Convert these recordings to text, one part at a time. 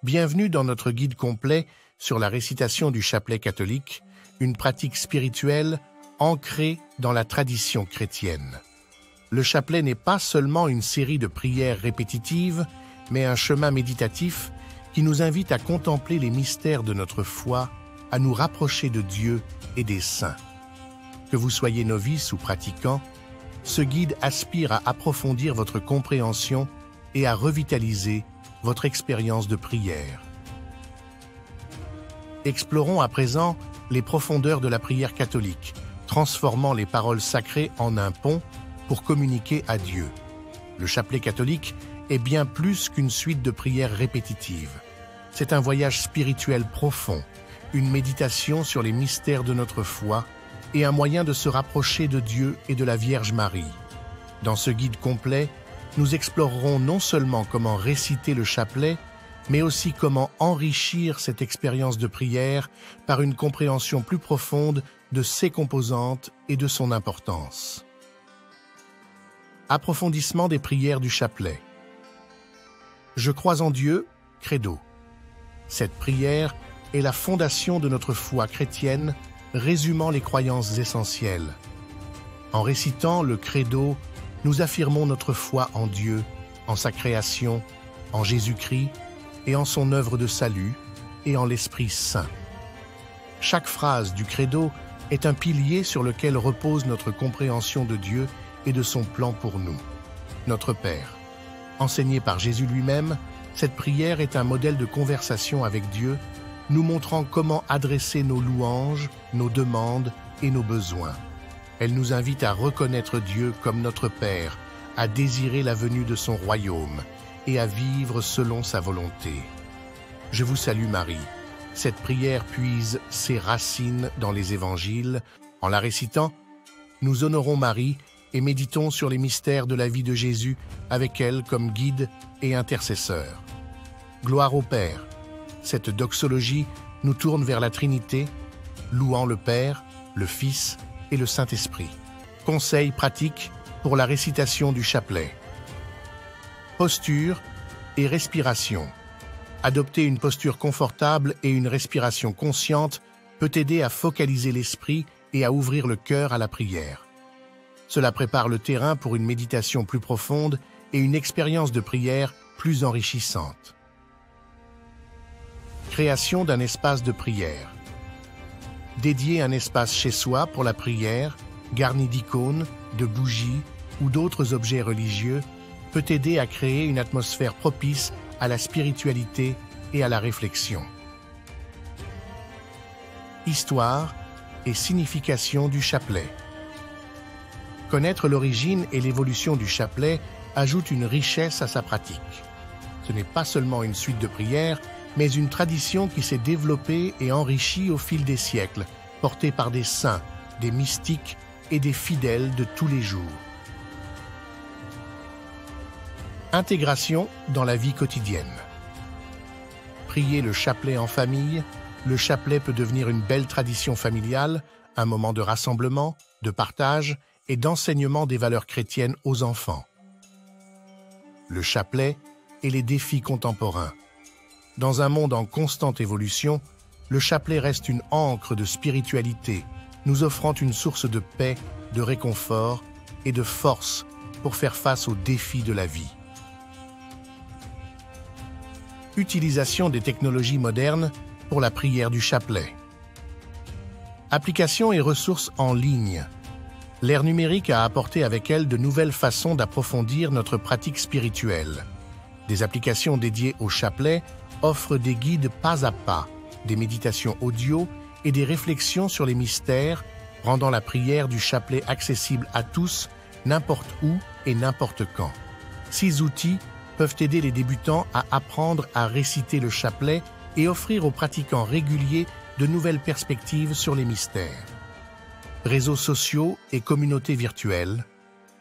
Bienvenue dans notre guide complet sur la récitation du chapelet catholique, une pratique spirituelle ancrée dans la tradition chrétienne. Le chapelet n'est pas seulement une série de prières répétitives, mais un chemin méditatif qui nous invite à contempler les mystères de notre foi, à nous rapprocher de Dieu et des saints. Que vous soyez novice ou pratiquant, ce guide aspire à approfondir votre compréhension et à revitaliser votre expérience de prière. Explorons à présent les profondeurs de la prière catholique, transformant les paroles sacrées en un pont pour communiquer à Dieu. Le chapelet catholique est bien plus qu'une suite de prières répétitives. C'est un voyage spirituel profond, une méditation sur les mystères de notre foi et un moyen de se rapprocher de Dieu et de la Vierge Marie. Dans ce guide complet, nous explorerons non seulement comment réciter le chapelet, mais aussi comment enrichir cette expérience de prière par une compréhension plus profonde de ses composantes et de son importance. Approfondissement des prières du chapelet. Je crois en Dieu, credo. Cette prière est la fondation de notre foi chrétienne, résumant les croyances essentielles. En récitant le credo, nous affirmons notre foi en Dieu, en sa création, en Jésus-Christ et en son œuvre de salut et en l'Esprit Saint. Chaque phrase du credo est un pilier sur lequel repose notre compréhension de Dieu et de son plan pour nous. Notre Père. Enseignée par Jésus lui-même, cette prière est un modèle de conversation avec Dieu, nous montrant comment adresser nos louanges, nos demandes et nos besoins. Elle nous invite à reconnaître Dieu comme notre Père, à désirer la venue de son royaume et à vivre selon sa volonté. Je vous salue Marie. Cette prière puise ses racines dans les évangiles. En la récitant, nous honorons Marie et méditons sur les mystères de la vie de Jésus avec elle comme guide et intercesseur. Gloire au Père. Cette doxologie nous tourne vers la Trinité, louant le Père, le Fils et le Saint-Esprit. Conseils pratiques pour la récitation du chapelet. Posture et respiration. Adopter une posture confortable et une respiration consciente peut aider à focaliser l'esprit et à ouvrir le cœur à la prière. Cela prépare le terrain pour une méditation plus profonde et une expérience de prière plus enrichissante. Création d'un espace de prière. Dédier un espace chez soi pour la prière, garni d'icônes, de bougies ou d'autres objets religieux, peut aider à créer une atmosphère propice à la spiritualité et à la réflexion. Histoire et signification du chapelet. Connaître l'origine et l'évolution du chapelet ajoute une richesse à sa pratique. Ce n'est pas seulement une suite de prières, mais une tradition qui s'est développée et enrichie au fil des siècles, portée par des saints, des mystiques et des fidèles de tous les jours. Intégration dans la vie quotidienne. Prier le chapelet en famille, le chapelet peut devenir une belle tradition familiale, un moment de rassemblement, de partage et d'enseignement des valeurs chrétiennes aux enfants. Le chapelet et les défis contemporains. Dans un monde en constante évolution, le chapelet reste une ancre de spiritualité, nous offrant une source de paix, de réconfort et de force pour faire face aux défis de la vie. Utilisation des technologies modernes pour la prière du chapelet. Applications et ressources en ligne. L'ère numérique a apporté avec elle de nouvelles façons d'approfondir notre pratique spirituelle. Des applications dédiées au chapelet offrent des guides pas à pas, des méditations audio et des réflexions sur les mystères, rendant la prière du chapelet accessible à tous, n'importe où et n'importe quand. Ces outils peuvent aider les débutants à apprendre à réciter le chapelet et offrir aux pratiquants réguliers de nouvelles perspectives sur les mystères. Réseaux sociaux et communautés virtuelles.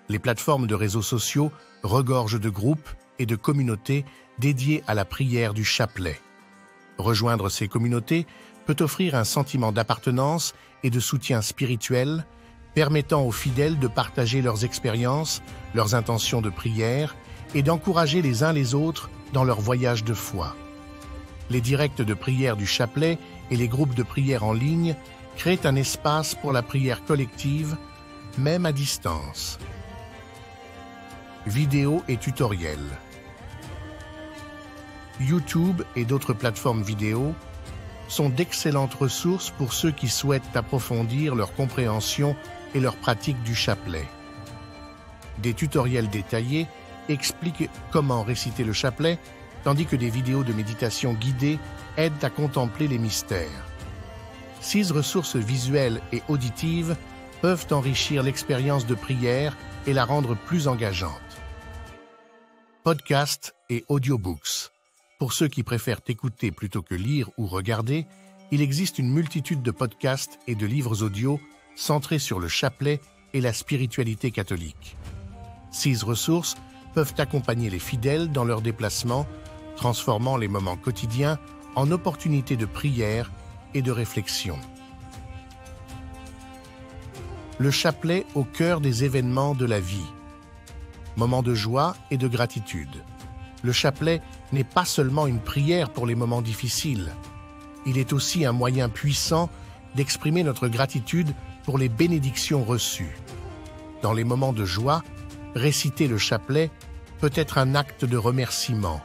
Les plateformes de réseaux sociaux regorgent de groupes et de communautés dédiées à la prière du chapelet. Rejoindre ces communautés peut offrir un sentiment d'appartenance et de soutien spirituel, permettant aux fidèles de partager leurs expériences, leurs intentions de prière et d'encourager les uns les autres dans leur voyage de foi. Les directs de prière du chapelet et les groupes de prière en ligne créent un espace pour la prière collective, même à distance. Vidéos et tutoriels. YouTube et d'autres plateformes vidéo sont d'excellentes ressources pour ceux qui souhaitent approfondir leur compréhension et leur pratique du chapelet. Des tutoriels détaillés expliquent comment réciter le chapelet, tandis que des vidéos de méditation guidée aident à contempler les mystères. 6 ressources visuelles et auditives peuvent enrichir l'expérience de prière et la rendre plus engageante. Podcasts et audiobooks. Pour ceux qui préfèrent écouter plutôt que lire ou regarder, il existe une multitude de podcasts et de livres audio centrés sur le chapelet et la spiritualité catholique. 6 ressources peuvent accompagner les fidèles dans leurs déplacements, transformant les moments quotidiens en opportunités de prière et de réflexion. Le chapelet au cœur des événements de la vie. Moments de joie et de gratitude. Le chapelet n'est pas seulement une prière pour les moments difficiles. Il est aussi un moyen puissant d'exprimer notre gratitude pour les bénédictions reçues. Dans les moments de joie, réciter le chapelet peut être un acte de remerciement,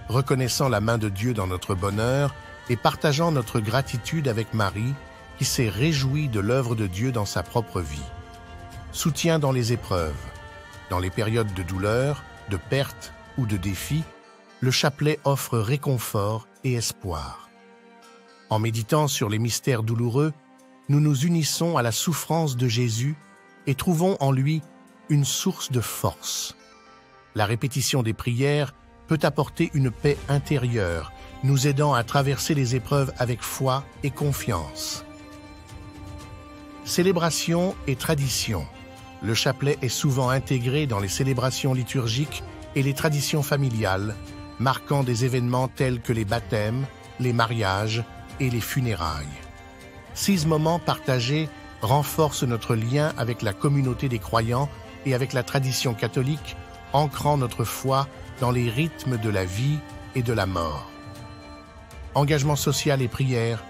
reconnaissant la main de Dieu dans notre bonheur et partageant notre gratitude avec Marie, qui s'est réjouie de l'œuvre de Dieu dans sa propre vie. Soutien dans les épreuves. Dans les périodes de douleur, de perte ou de défi, le chapelet offre réconfort et espoir. En méditant sur les mystères douloureux, nous nous unissons à la souffrance de Jésus et trouvons en lui une source de force. La répétition des prières peut apporter une paix intérieure, nous aidant à traverser les épreuves avec foi et confiance. Célébration et tradition. Le chapelet est souvent intégré dans les célébrations liturgiques et les traditions familiales, marquant des événements tels que les baptêmes, les mariages et les funérailles. 6 moments partagés renforcent notre lien avec la communauté des croyants et avec la tradition catholique, ancrant notre foi dans les rythmes de la vie et de la mort. Engagement social et prière.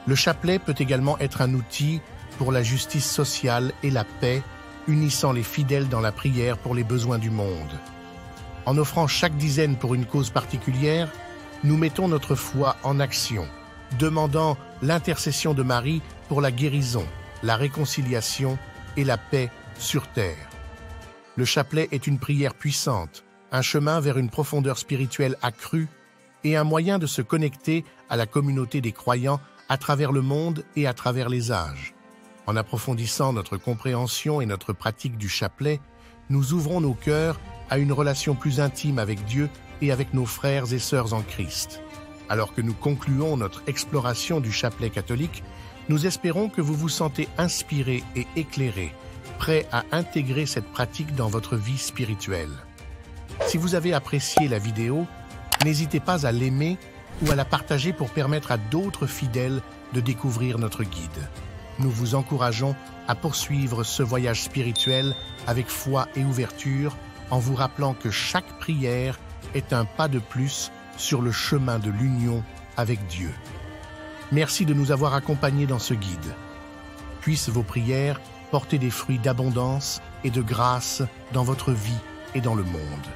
Le chapelet peut également être un outil pour la justice sociale et la paix, unissant les fidèles dans la prière pour les besoins du monde. En offrant chaque dizaine pour une cause particulière, nous mettons notre foi en action, demandant l'intercession de Marie pour la guérison, la réconciliation et la paix sur terre. Le chapelet est une prière puissante, un chemin vers une profondeur spirituelle accrue et un moyen de se connecter à la communauté des croyants à travers le monde et à travers les âges. En approfondissant notre compréhension et notre pratique du chapelet, nous ouvrons nos cœurs à une relation plus intime avec Dieu et avec nos frères et sœurs en Christ. Alors que nous concluons notre exploration du chapelet catholique, nous espérons que vous vous sentez inspiré et éclairé, prêt à intégrer cette pratique dans votre vie spirituelle. Si vous avez apprécié la vidéo, n'hésitez pas à l'aimer ou à la partager pour permettre à d'autres fidèles de découvrir notre guide. Nous vous encourageons à poursuivre ce voyage spirituel avec foi et ouverture, en vous rappelant que chaque prière est un pas de plus sur le chemin de l'union avec Dieu. Merci de nous avoir accompagnés dans ce guide. Puissent vos prières porter des fruits d'abondance et de grâce dans votre vie et dans le monde.